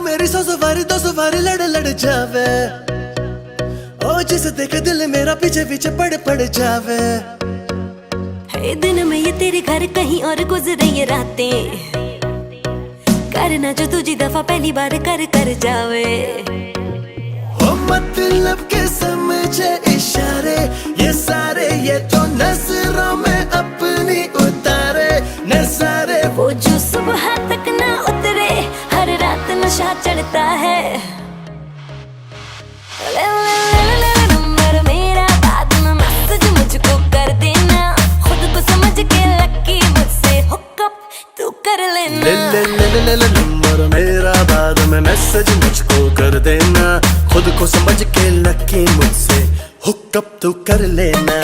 मेरी 100 सवारी 200 सवारी लड़ लड़ जावे, ओ जिसे देखे दिल मेरा पीछे पीछे पड़ जावे। है दिन में ये तेरे घर कहीं और गुजरे ये रातें, करना जो तुझी दफा पहली बार कर जावे। हो मतलब के समझे इशारे ये सारे, ये तो नजरों में अपनी उतारे नजारे। वो जो सुबह तक ना उतरे, हर रात नशा चढ़ता है। ले ले ले ले ले नंबर मेरा, बाद में मैसेज मुझको कर देना। खुद को समझ के लकी मुझसे हुकअप तू कर लेना। ले ले ले ले ले नंबर मेरा, बाद में मैसेज मुझको कर देना। खुद को समझ के लकी मुझसे हुकअप तू कर लेना।